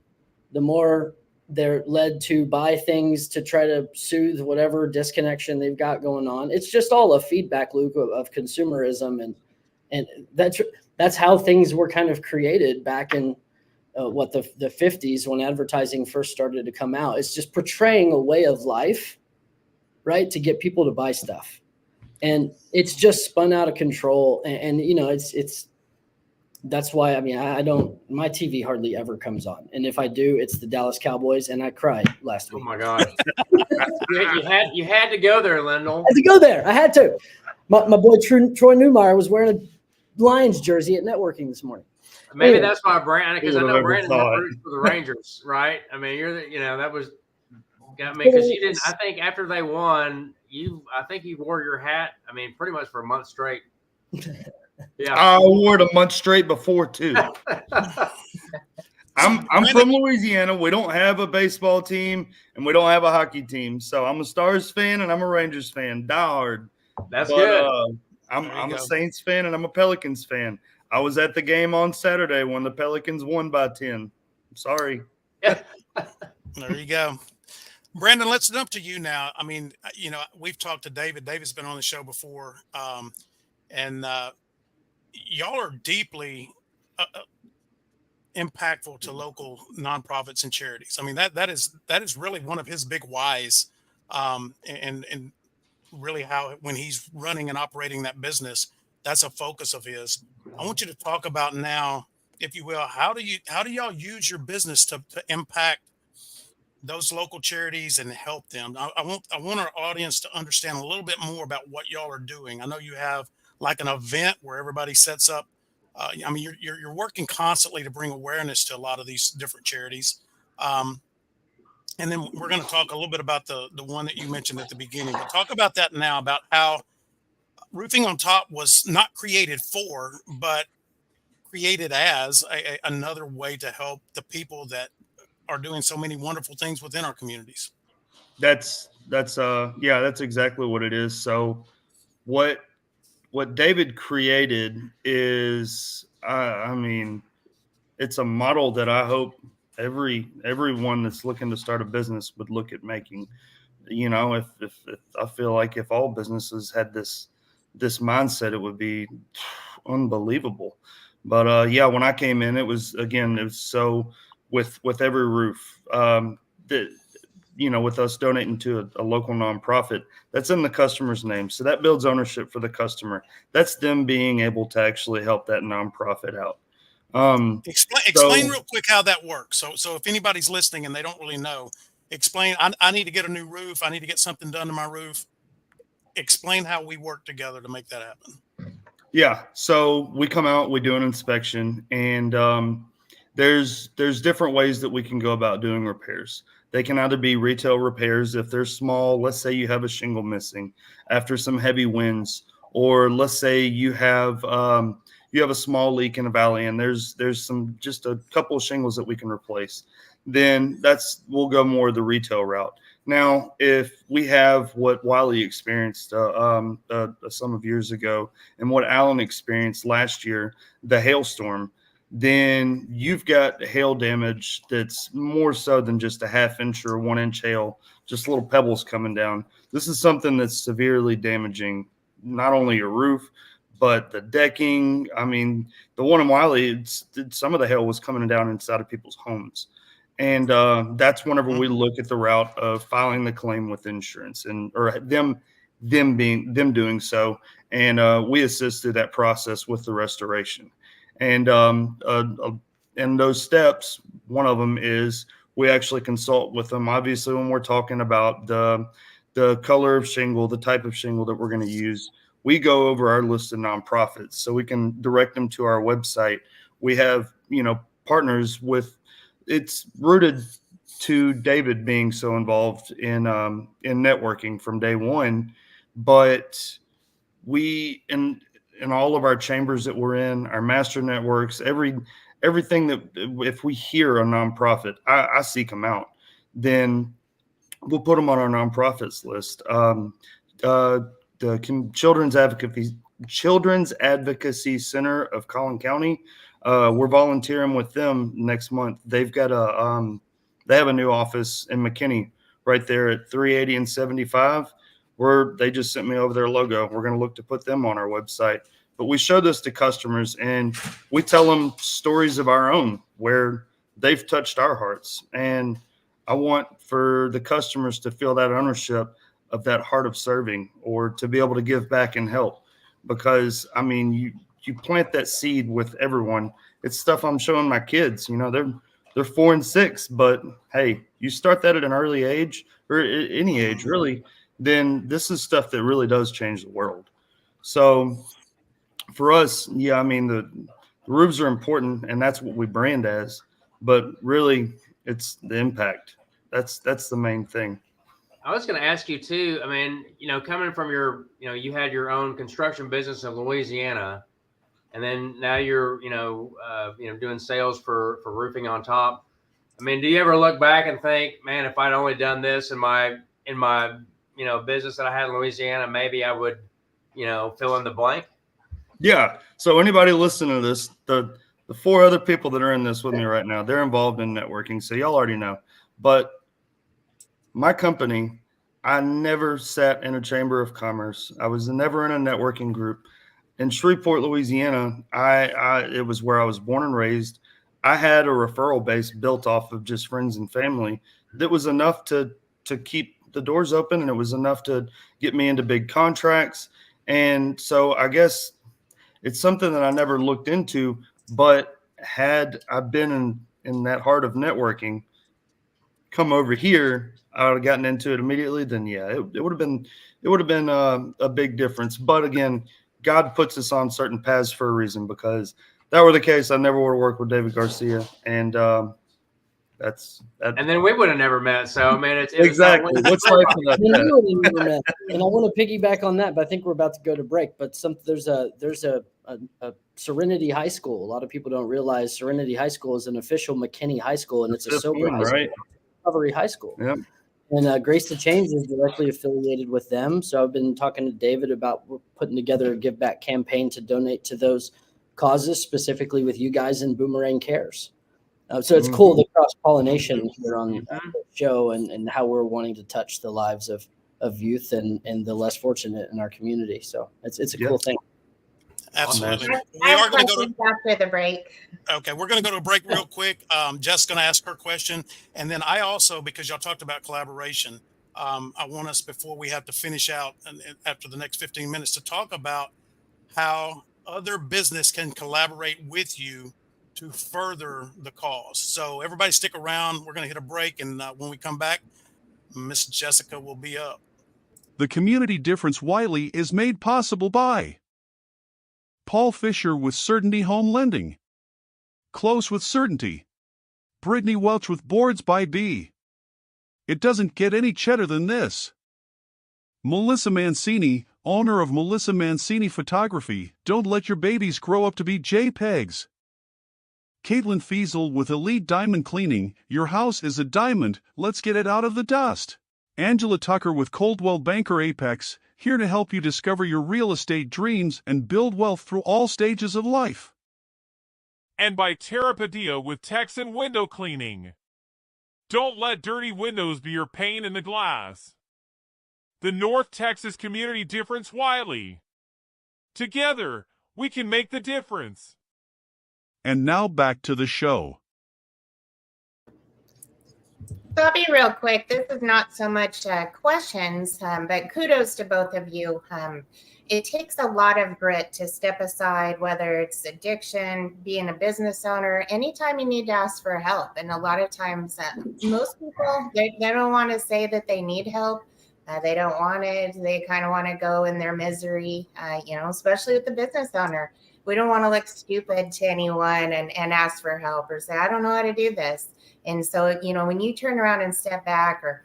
the more they're led to buy things to try to soothe whatever disconnection they've got going on. It's just all a feedback loop of consumerism, and that's how things were kind of created back in the 50s when advertising first started to come out. It's just portraying a way of life, right, to get people to buy stuff, and it's just spun out of control. And it's that's why, I mean, my TV hardly ever comes on. And if I do, it's the Dallas Cowboys, and I cried last week. Oh my God. you had to go there, Lyndol. I had to go there. I had to. My boy Troy Newmeyer was wearing a Lions jersey at networking this morning. Maybe that's why Brandon, because I know Brandon roots for the Rangers, right? I mean, that was got me, because you didn't. I think after they won, I think you wore your hat. I mean, pretty much for a month straight. Yeah, I wore it a month straight before too. I'm from Louisiana. We don't have a baseball team and we don't have a hockey team, so I'm a Stars fan and I'm a Rangers fan. Die hard. That's good. I'm a Saints fan and I'm a Pelicans fan. I was at the game on Saturday when the Pelicans won by 10. I'm sorry. There you go. Brandon, let's jump to you now. I mean, we've talked to David. David's been on the show before. And y'all are deeply impactful to local nonprofits and charities. I mean, that is really one of his big whys, and really how, when he's running and operating that business, that's a focus of his. I want you to talk about now, if you will, how do y'all use your business to impact those local charities and help them? I want our audience to understand a little bit more about what y'all are doing. I know you have like an event where everybody sets up. I mean, you're working constantly to bring awareness to a lot of these different charities. And then we're going to talk a little bit about the one that you mentioned at the beginning. But talk about that now, about how Roofing on Top was not created for, but created as another way to help the people that are doing so many wonderful things within our communities. That's exactly what it is. So what what David created is, I mean, it's a model that I hope everyone that's looking to start a business would look at making. You know, if I feel like if all businesses had this mindset, it would be unbelievable. But yeah, when I came in, it was so with every roof, that, you know, with us donating to a local nonprofit, that's in the customer's name. So that builds ownership for the customer. That's them being able to actually help that nonprofit out. Explain real quick how that works. So if anybody's listening and they don't really know, explain. I need to get a new roof. I need to get something done to my roof. Explain how we work together to make that happen. Yeah. So we come out, we do an inspection, and there's different ways that we can go about doing repairs. They can either be retail repairs if they're small. Let's say you have a shingle missing after some heavy winds, or let's say you have a small leak in a valley and there's just a couple of shingles that we can replace. Then we'll go more the retail route. Now, if we have what Wylie experienced some of years ago and what Alan experienced last year, the hailstorm, then you've got hail damage that's more so than just a half-inch or 1-inch hail, just little pebbles coming down. This is something that's severely damaging not only your roof, but the decking. I mean, the one in Wylie, some of the hail was coming down inside of people's homes. And that's whenever we look at the route of filing the claim with insurance or them doing so. And we assist through that process with the restoration. And those steps, one of them is we actually consult with them. Obviously, when we're talking about the color of shingle, the type of shingle that we're going to use, we go over our list of nonprofits so we can direct them to our website. We have, partners with, it's rooted to David being so involved in networking from day one, but we, in all of our chambers that we're in, our master networks, everything that if we hear a nonprofit, I seek them out, then we'll put them on our nonprofits list. The Children's Advocacy Center of Collin County, we're volunteering with them next month. They've got they have a new office in McKinney right there at 380 and 75. They just sent me over their logo. We're going to look to put them on our website. But we show this to customers and we tell them stories of our own where they've touched our hearts. And I want for the customers to feel that ownership of that heart of serving, or to be able to give back and help. Because, I mean, you plant that seed with everyone. It's stuff I'm showing my kids. They're 4 and 6, but hey, you start that at an early age, or any age really, then this is stuff that really does change the world. So for us, yeah, I mean, the roofs are important and that's what we brand as, but really it's the impact. That's the main thing. I was going to ask you too. I mean, coming from you had your own construction business in Louisiana, and then now you're, doing sales for roofing on top. I mean, do you ever look back and think, man, if I'd only done this in my business that I had in Louisiana, maybe I would, fill in the blank? Yeah. So anybody listening to this, the 4 other people that are in this with me right now, they're involved in networking. So y'all already know. But my company, I never sat in a chamber of commerce. I was never in a networking group. In Shreveport, Louisiana, it was where I was born and raised. I had a referral base built off of just friends and family that was enough to keep the doors open, and it was enough to get me into big contracts. And so I guess it's something that I never looked into, but had I been in that heart of networking, come over here, I would have gotten into it immediately. Then yeah, it would have been a big difference. But again, God puts us on certain paths for a reason, because if that were the case, I never would have worked with David Garcia, and that's that. And then we would have never met. So I mean, it's exactly what's life without that? And I want to piggyback on that, but I think we're about to go to break. But there's a Serenity High School. A lot of people don't realize Serenity High School is an official McKinney high school, and it's a sober high school, recovery high school. Yep. And Grace to Change is directly affiliated with them. So I've been talking to David about putting together a give back campaign to donate to those causes, specifically with you guys in Boomerang Cares. So it's cool, the cross-pollination here on the show and how we're wanting to touch the lives of youth and the less fortunate in our community. So it's a cool thing. Absolutely. I have questions after the break. Okay, we're going to go to a break real quick. Jess going to ask her question. And then I also, because y'all talked about collaboration, I want us, before we have to finish out and after the next 15 minutes, to talk about how other business can collaborate with you to further the cause. So everybody stick around. We're going to hit a break. And when we come back, Miss Jessica will be up. The Community Difference Wylie is made possible by Paul Fisher with Certainty Home Lending, Close with Certainty, Brittany Welch with Boards by B. It doesn't get any cheddar than this. Melissa Mancini, owner of Melissa Mancini Photography. Don't let your babies grow up to be JPEGs. Caitlyn Fuessel with Elite Diamond Cleaning. Your house is a diamond, let's get it out of the dust. Angela Tucker with Coldwell Banker Apex, here to help you discover your real estate dreams and build wealth through all stages of life. And by Tara Padilla with Texan Window Cleaning. Don't let dirty windows be your pane in the glass. The North Texas Community Difference Wylie. Together, we can make the difference. And now back to the show. So I'll be real quick. This is not so much questions, but kudos to both of you. It takes a lot of grit to step aside, whether it's addiction, being a business owner, anytime you need to ask for help. And a lot of times, most people, they don't want to say that they need help. They don't want it. They kind of want to go in their misery, especially with the business owner. We don't want to look stupid to anyone and ask for help or say, I don't know how to do this. And so, when you turn around and step back, or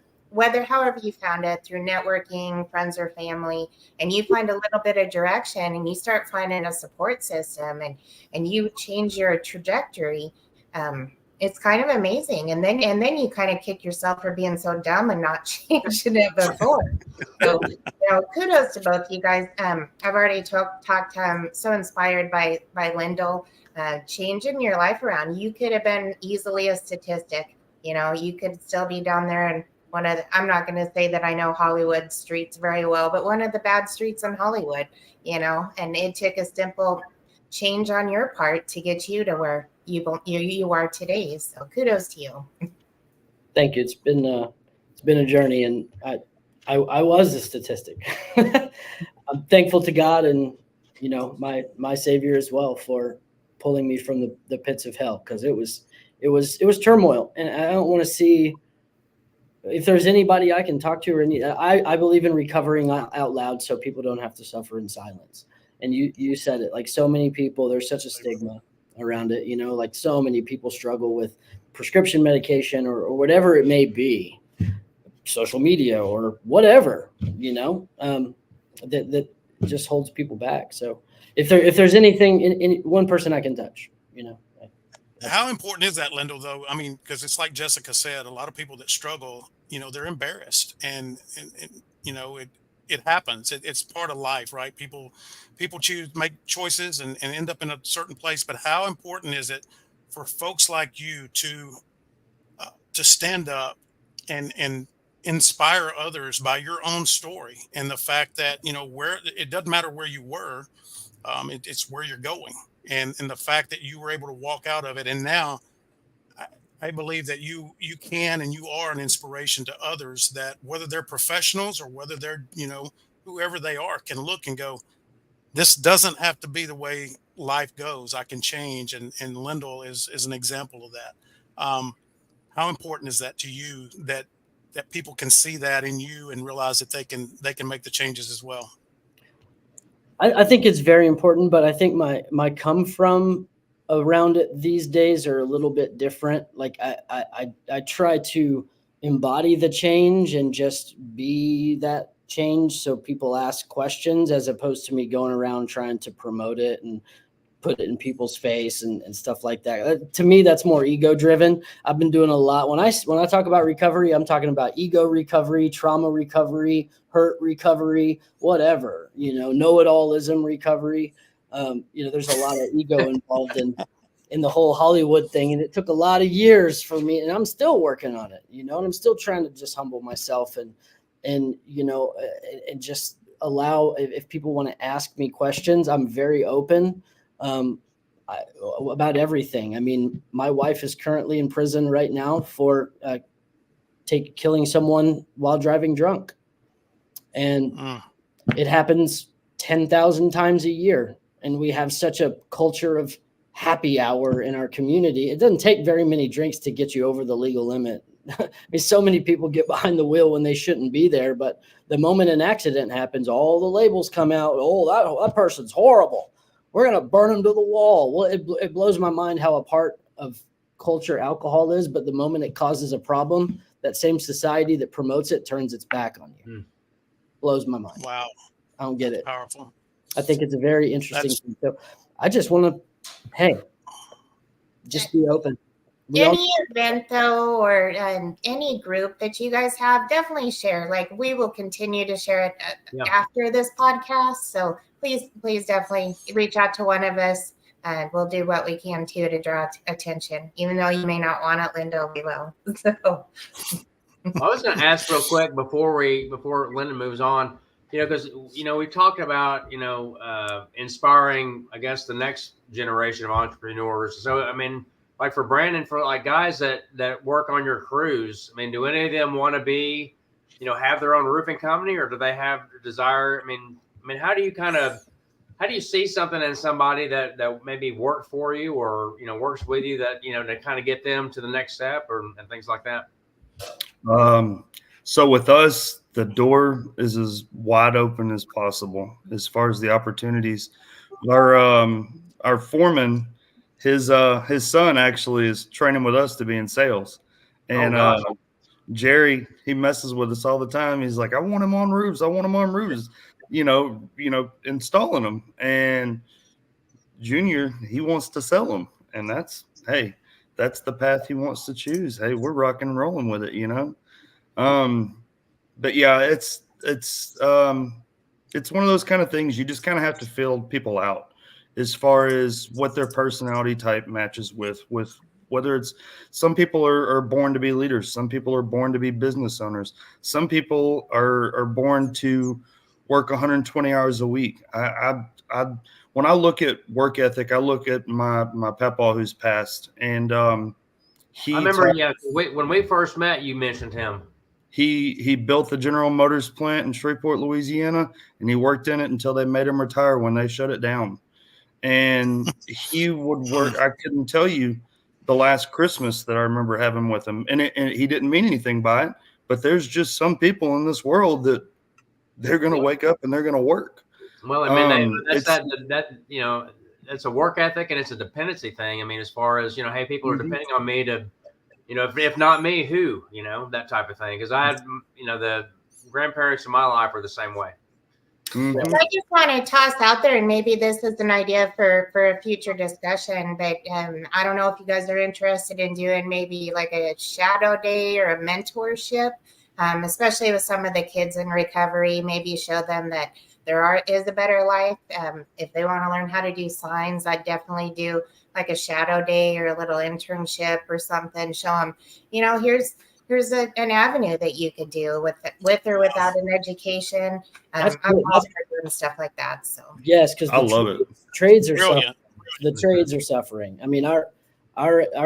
however you found it, through networking, friends or family, and you find a little bit of direction and you start finding a support system and you change your trajectory, it's kind of amazing. And then you kind of kick yourself for being so dumb and not changing it before. So, kudos to both you guys. I've already talked. So inspired by Lyndol, changing your life around. You could have been easily a statistic. You could still be down there and I'm not going to say that I know Hollywood streets very well, but one of the bad streets in Hollywood. And it took a simple change on your part to get you to where you are today. So kudos to you. Thank you. It's been a journey, and I was a statistic. I'm thankful to God and my Savior as well for pulling me from the pits of hell, because it was turmoil, and I don't want to see if there's anybody I can talk to or I believe in recovering out loud so people don't have to suffer in silence. And you said it, like so many people, there's such a stigma around it, like so many people struggle with prescription medication or whatever it may be, social media or whatever, that just holds people back. So if there's anything in one person I can touch, How important is that, Lyndol, though? I mean, because it's like Jessica said, a lot of people that struggle, they're embarrassed and it happens. It's part of life, right? People make choices and end up in a certain place. But how important is it for folks like you to stand up and inspire others by your own story and the fact that, where it doesn't matter where you were, it's where you're going. And the fact that you were able to walk out of it. And now I believe that you can, and you are an inspiration to others, that whether they're professionals or whether they're, whoever they are, can look and go, this doesn't have to be the way life goes. I can change. And Lyndol is an example of that. How important is that to you, that people can see that in you and realize that they can make the changes as well? I think it's very important, but I think my come from around it these days are a little bit different. Like I try to embody the change and just be that change, so people ask questions as opposed to me going around trying to promote it and put it in people's face and stuff like that. To me, that's more ego driven. I've been doing a lot. When I talk about recovery, I'm talking about ego recovery, trauma recovery, hurt recovery, whatever, know-it-allism recovery. There's a lot of ego involved in the whole Hollywood thing. And it took a lot of years for me, and I'm still working on it, and I'm still trying to just humble myself and just allow, if people want to ask me questions, I'm very open about everything. I mean, my wife is currently in prison right now for killing someone while driving drunk. And it happens 10,000 times a year. And we have such a culture of happy hour in our community. It doesn't take very many drinks to get you over the legal limit. I mean, so many people get behind the wheel when they shouldn't be there, but the moment an accident happens, all the labels come out. Oh, that person's horrible. We're going to burn them to the wall. Well, it blows my mind how a part of culture alcohol is, but the moment it causes a problem, that same society that promotes it turns its back on you. Blows my mind. Wow. I don't get it. Powerful. I think it's a very interesting thing. So I just want to, just be open. Any event though, or any group that you guys have, definitely share. Like, we will continue to share it after this podcast. So please definitely reach out to one of us. We'll do what we can to draw attention. Even though you may not want it, Lyndon, we will. So I was going to ask real quick before Lyndon moves on, because, we talked about, inspiring, I guess, the next generation of entrepreneurs. So, I mean, like for Brandon, for like guys that work on your crews, I mean, do any of them want to be, have their own roofing company, or do they have the desire? I mean, how do you see something in somebody that maybe worked for you or, works with you that, to kind of get them to the next step and things like that? So with us, the door is as wide open as possible as far as the opportunities. Our foreman, his son actually is training with us to be in sales, and Jerry, he messes with us all the time. He's like, I want him on roofs, installing them. And Junior, he wants to sell them, and that's the path he wants to choose. Hey, we're rocking and rolling with it, But yeah, it's one of those kind of things. You just kind of have to feel people out as far as what their personality type matches with whether it's, some people are born to be leaders. Some people are born to be business owners. Some people are born to work 120 hours a week. When I look at work ethic, I look at my papaw who's passed, and I remember, when we first met, you mentioned him. He built the General Motors plant in Shreveport, Louisiana, and he worked in it until they made him retire when they shut it down. And he would work. I couldn't tell you the last Christmas that I remember having with him, and he didn't mean anything by it. But there's just some people in this world that they're going to wake up and they're going to work. Well, I mean, it's a work ethic and it's a dependency thing. I mean, as far as, hey, people are depending on me to, if not me, who, that type of thing. Because I had, the grandparents in my life are the same way. I just want to toss out there, and maybe this is an idea for a future discussion, but I don't know if you guys are interested in doing maybe like a shadow day or a mentorship, especially with some of the kids in recovery. Maybe show them that there is a better life. If they want to learn how to do signs, I'd definitely do like a shadow day or a little internship or something. Show them, here's an avenue that you could do with or without an education. I'm all for doing stuff like that. So yes, because I love it. Trades are suffering. The trades are suffering. I mean, our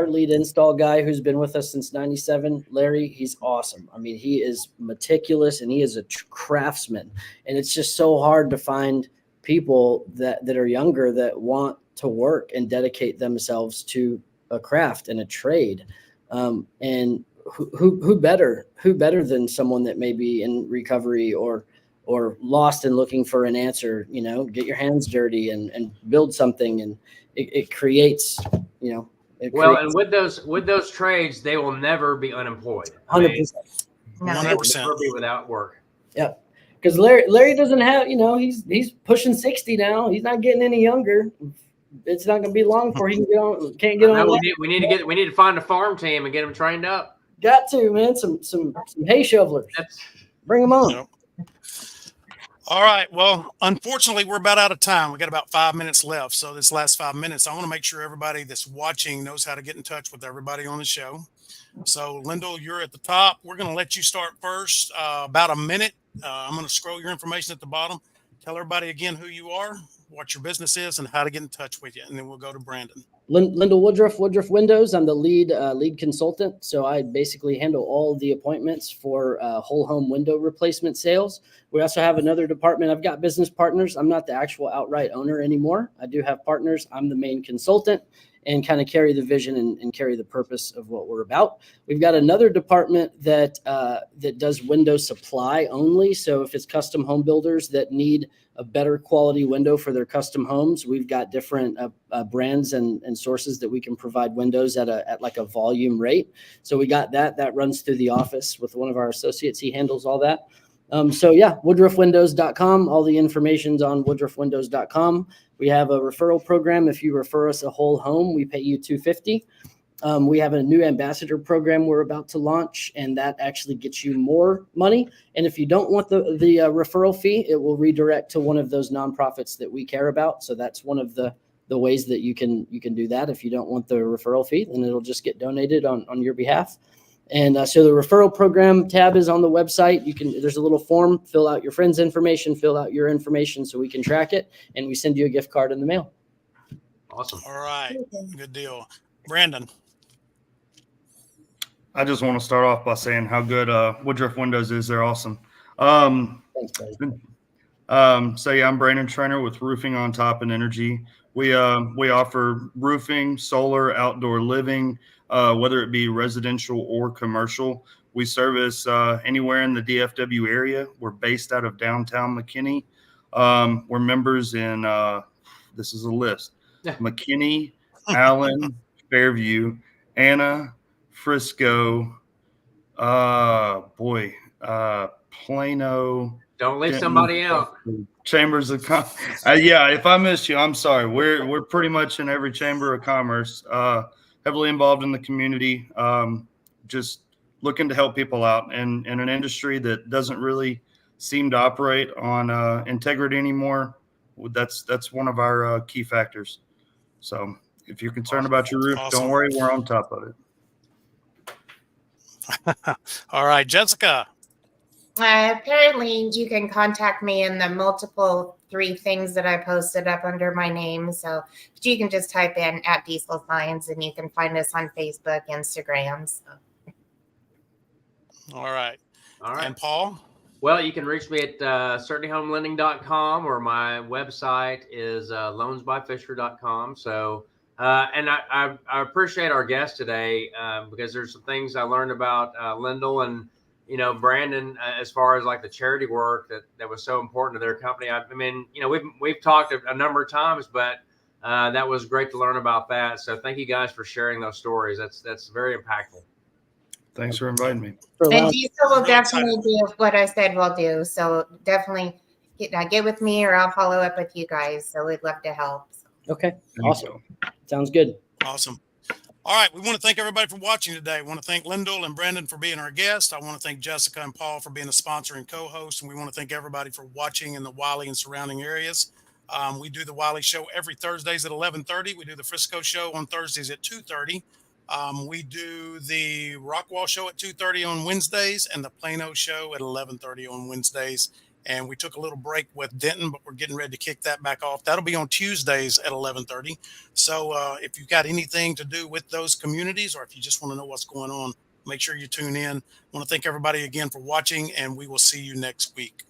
lead install guy who's been with us since '97, Larry, he's awesome. I mean, he is meticulous and he is a craftsman. And it's just so hard to find people that are younger that want to work and dedicate themselves to a craft and a trade. And who better than someone that may be in recovery or lost and looking for an answer, get your hands dirty and build something, and it creates, and with those trades, they will never be unemployed. 100%. 100%. Never be without work. Yeah. Because Larry doesn't have, he's pushing 60 now. He's not getting any younger. it's not going to be long before he can get on. Can't get on. We need to find a farm team and get them trained up. Got to, man. Some hay shovelers. Bring them on. Yep. All right. Well, unfortunately, we're about out of time. We got about 5 minutes left. So this last 5 minutes, I want to make sure everybody that's watching knows how to get in touch with everybody on the show. So, Lyndol, you're at the top. We're going to let you start first. About a minute. I'm going to scroll your information at the bottom. Tell everybody again who you are, what your business is, and how to get in touch with you. And then we'll go to Brandon. Lyndol Woodruff, Woodruff Windows. I'm the lead consultant. So I basically handle all the appointments for whole home window replacement sales. We also have another department. I've got business partners. I'm not the actual outright owner anymore. I do have partners. I'm the main consultant and kind of carry the vision and carry the purpose of what we're about. We've got another department that does window supply only. So if it's custom home builders that need a better quality window for their custom homes, we've got different brands and sources that we can provide windows at like a volume rate. So we got that runs through the office with one of our associates. He handles all that. So yeah, woodruffwindows.com. All the information's on woodruffwindows.com. We have a referral program. If you refer us a whole home, we pay you $250. We have a new ambassador program we're about to launch, and that actually gets you more money. And if you don't want the referral fee, it will redirect to one of those nonprofits that we care about. So that's one of the ways that you can do that. If you don't want the referral fee, then it'll just get donated on your behalf. And so the referral program tab is on the website. There's a little form, fill out your friend's information, fill out your information so we can track it, and we send you a gift card in the mail. Awesome. All right. Good deal. Brandon. I just want to start off by saying how good Woodruff Windows is. They're awesome. Thanks, buddy. So yeah, I'm Brandon Trainor with Roofing on Top and Energy. We offer roofing, solar, outdoor living, whether it be residential or commercial. We service anywhere in the DFW area. We're based out of downtown McKinney. We're members in, this is a list, McKinney, Allen, Fairview, Anna, Frisco, Plano. Don't leave somebody out. Chambers of Commerce. Yeah, if I missed you, I'm sorry. We're pretty much in every chamber of commerce. Heavily involved in the community, just looking to help people out in an industry that doesn't really seem to operate on integrity anymore. That's one of our key factors. So if you're concerned about your roof, Don't worry, we're on top of it. All right, Jessica. Apparently you can contact me in the multiple 3 things that I posted up under my name. So you can just type in @Diesel Signs and you can find us on Facebook, Instagram. So. All right. And Paul? Well, you can reach me at certaintyhomelending.com, or my website is loansbyfisher.com. So, and I appreciate our guest today because there's some things I learned about Lyndol and Brandon, as far as like the charity work that was so important to their company. I mean, we've talked a number of times, but that was great to learn about that. So thank you guys for sharing those stories. That's very impactful. Thanks for inviting me. And Diesel will definitely do what I said we'll do. So definitely get with me, or I'll follow up with you guys. So we'd love to help. Okay. Awesome. Sounds good. Awesome. All right. We want to thank everybody for watching today. I want to thank Lyndol and Brandon for being our guests. I want to thank Jessica and Paul for being a sponsor and co-host. And we want to thank everybody for watching in the Wylie and surrounding areas. We do the Wylie show every Thursdays at 11:30. We do the Frisco show on Thursdays at 2:30. We do the Rockwall show at 2:30 on Wednesdays and the Plano show at 11:30 on Wednesdays. And we took a little break with Denton, but we're getting ready to kick that back off. That'll be on Tuesdays at 11:30. So if you've got anything to do with those communities, or if you just want to know what's going on, make sure you tune in. I want to thank everybody again for watching, and we will see you next week.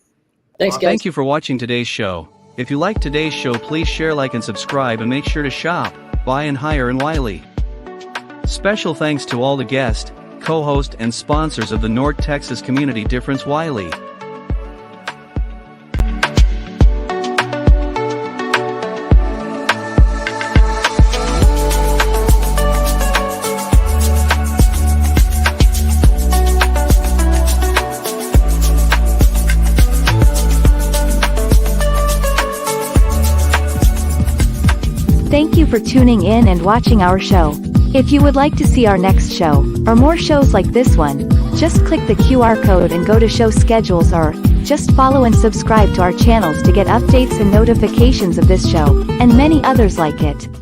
Thanks, guys. Thank you for watching today's show. If you like today's show, please share, like, and subscribe, and make sure to shop, buy, and hire in Wylie. Special thanks to all the guests, co-hosts, and sponsors of the North Texas Community Difference Wylie. Thank for tuning in and watching our show. If you would like to see our next show, or more shows like this one, just click the QR code and go to show schedules, or just follow and subscribe to our channels to get updates and notifications of this show, and many others like it.